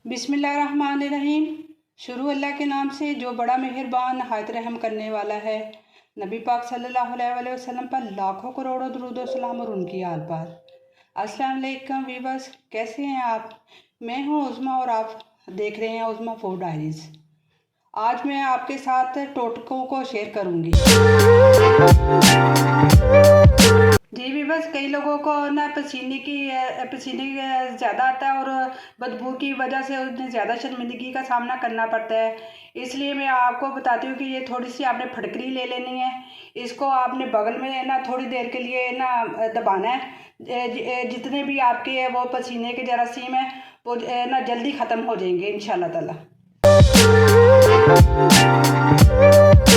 बिस्मिल्लाहिर्रहमानिर्रहीम। शुरू अल्लाह के नाम से जो बड़ा मेहरबान नहायत रहम करने वाला है। नबी पाक सल्लल्लाहु अलैहि वसल्लम पर लाखों करोड़ों दुरूद और सलाम और उनकी आल पर। अस्सलाम वालेकुम वीवर्स, कैसे हैं आप? मैं हूं उज़्मा और आप देख रहे हैं उज़्मा फूड डायरीज़। आज मैं आपके साथ टोटकों को शेयर करूंगी। जी वीवर्स, कई लोगों को ना पसीने ज़्यादा आता है और बदबू की वजह से उन्हें ज़्यादा शर्मिंदगी का सामना करना पड़ता है। इसलिए मैं आपको बताती हूँ कि ये थोड़ी सी आपने फटकरी ले लेनी है। इसको आपने बगल में ना थोड़ी देर के लिए ना दबाना है। जितने भी आपके वो पसीने के जरासीम हैं वो ना जल्दी ख़त्म हो जाएंगे इंशाल्लाह ताला।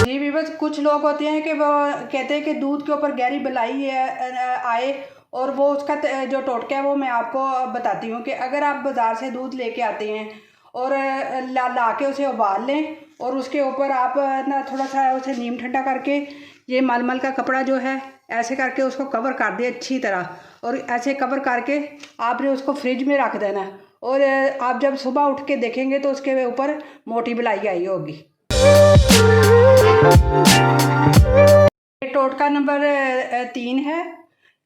जी वीवर्स, कुछ लोग होते हैं कि वो कहते हैं कि दूध के ऊपर गहरी बलाई आए, और वो उसका जो टोटका है वो मैं आपको बताती हूँ कि अगर आप बाज़ार से दूध लेके आते हैं और ला के उसे उबाल लें और उसके ऊपर आप ना थोड़ा सा उसे नीम ठंडा करके ये मलमल का कपड़ा जो है ऐसे करके उसको कवर कर दिया अच्छी तरह, और ऐसे कवर करके आपने उसको फ्रिज में रख देना, और आप जब सुबह उठ के देखेंगे तो उसके ऊपर मोटी बलाई आई होगी। टोटका नंबर 3 है।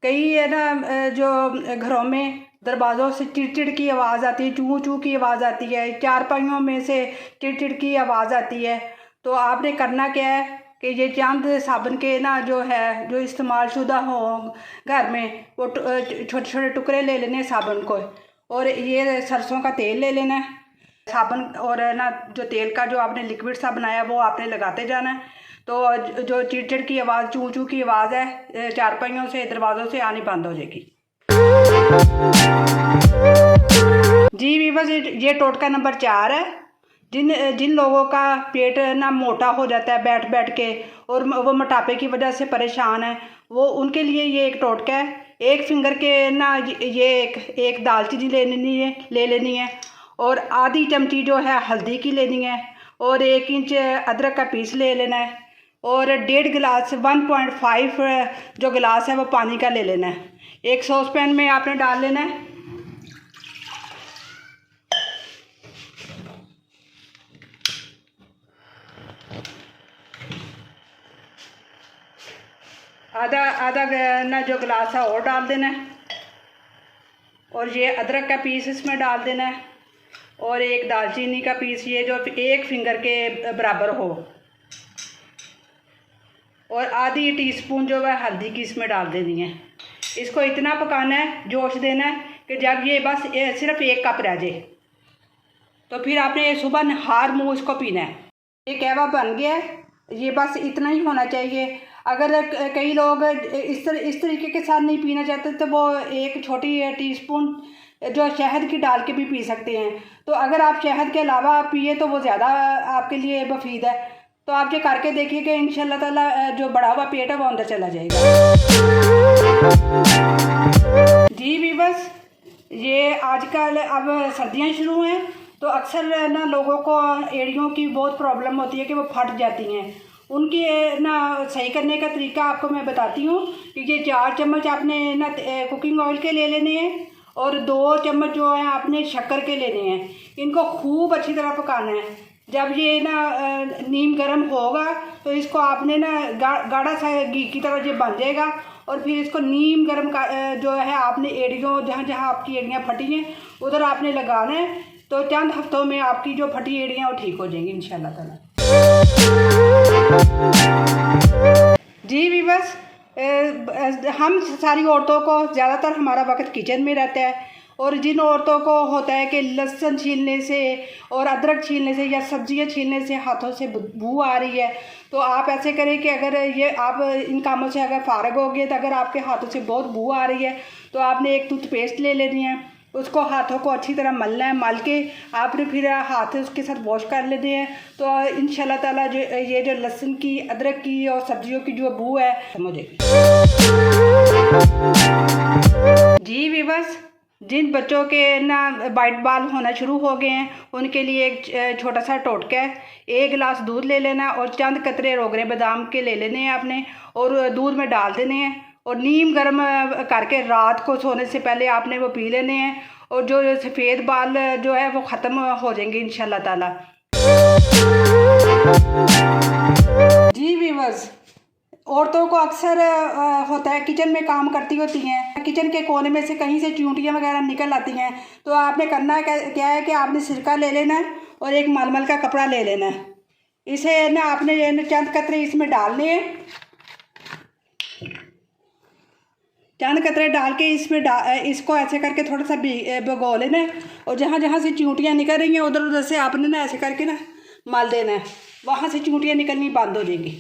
कई है ना जो घरों में दरवाज़ों से चिड़चिड़ की आवाज़ आती है, चूँ चूँ की आवाज़ आती है, चारपाइयों में से चिड़चिड़ की आवाज़ आती है। तो आपने करना क्या है कि ये चंद साबुन के ना जो है जो इस्तेमाल शुदा हो घर में, वो छोटे छोटे टुकड़े ले लेने साबुन को, और ये सरसों का तेल ले लेना है साबुन, और ना जो तेल का जो आपने लिक्विड सा बनाया वो आपने लगाते जाना है। तो जो चिड़चिड़ की आवाज़ चूँ चूँ की आवाज़ है चारपाइयों से दरवाज़ों से आनी बंद हो जाएगी। जी वीवर्स, ये टोटका नंबर 4 है। जिन लोगों का पेट ना मोटा हो जाता है बैठ बैठ के और वो मोटापे की वजह से परेशान है, वो उनके लिए ये एक टोटका है। एक फिंगर के ना ये एक दालचीनी ले लेनी है, और आधी चमची जो है हल्दी की लेनी है, और 1 इंच अदरक का पीस ले लेना है, और 1.5 गिलास 1.5 जो गिलास है वो पानी का ले लेना है। एक सॉस पैन में आपने डाल लेना है। आधा ना जो गिलास है और डाल देना है, और ये अदरक का पीस इसमें डाल देना है, और एक दालचीनी का पीस ये जो 1 फिंगर के बराबर हो, और आधी टीस्पून जो है हल्दी की इसमें डाल देनी है। इसको इतना पकाना है, जोश देना है कि जब ये बस सिर्फ 1 कप रह जाए तो फिर आपने सुबह नहार मुँह इसको पीना है। ये कहवा बन गया है, ये बस इतना ही होना चाहिए। अगर कई लोग इस तरीके के साथ नहीं पीना चाहते तो वो 1 छोटी टीस्पून जो शहद की डाल के भी पी सकते हैं। तो अगर आप शहद के अलावा पिए तो वो ज़्यादा आपके लिए मुफीद है। तो आप ये करके देखिएगा, इंशाल्लाह ताला जो बढ़ा हुआ पेट है वो अंदर चला जाएगा। जी वीवर्स, ये आजकल अब सर्दियाँ शुरू हैं तो अक्सर ना लोगों को एड़ियों की बहुत प्रॉब्लम होती है कि वो फट जाती हैं। उनकी ना सही करने का तरीका आपको मैं बताती हूँ कि ये 4 चम्मच आपने ना कुकिंग ऑयल के ले लेने हैं, और 2 चम्मच जो है आपने शक्कर के लेने हैं। इनको खूब अच्छी तरह पकाना है। जब ये ना नीम गर्म होगा तो इसको आपने ना गाढ़ा सा घी की तरह ये बन जाएगा, और फिर इसको नीम गर्म का जो है आपने एड़ियों जहाँ जहाँ आपकी एड़ियाँ फटी हैं उधर आपने लगाना है। तो चंद हफ्तों में आपकी जो फटी एड़ियाँ वो ठीक हो जाएंगी इंशाल्लाह ताला। जी वीवर्स, हम सारी औरतों को ज़्यादातर हमारा वक्त किचन में रहता है, और जिन औरतों को होता है कि लहसुन छीलने से और अदरक छीलने से या सब्जियां छीलने से हाथों से बदबू आ रही है, तो आप ऐसे करें कि अगर ये आप इन कामों से अगर फ़ारग हो गए तो अगर आपके हाथों से बहुत बू आ रही है तो आपने एक टूथपेस्ट ले लेनी है, उसको हाथों को अच्छी तरह मलना है। मल के आपने फिर हाथ उसके साथ वॉश कर लेते हैं, तो इंशाल्लाह ताला जो ये जो लहसुन की अदरक की और सब्जियों की जो बू है समझे। जी वीवर्स, जिन बच्चों के ना वाइट बाल होना शुरू हो गए हैं उनके लिए एक छोटा सा टोटका है। 1 गिलास दूध ले लेना और चंद कतरे रोगरे बादाम के ले लेने हैं आपने, और दूध में डाल देने हैं, और नीम गर्म करके रात को सोने से पहले आपने वो पी लेने हैं। और जो सफ़ेद बाल जो है वो ख़त्म हो जाएंगे इंशाल्लाह ताला। जी व्यूअर्स, औरतों को अक्सर होता है, किचन में काम करती होती हैं, किचन के कोने में से कहीं से चूंटियाँ वगैरह निकल आती हैं, तो आपने करना क्या है कि आपने सिरका ले लेना है और एक मलमल का कपड़ा ले लेना है। इसे ना आपने चंद कतरे इसमें डालने हैं, चंद कतरे डाल के इसमें इसको ऐसे करके थोड़ा सा भिगो लेना है, और जहाँ जहाँ से चूंटियाँ निकल रही हैं उधर उधर से आपने ना ऐसे करके ना मल देना है, वहाँ से चूंटियाँ निकलनी बंद हो जाएंगी।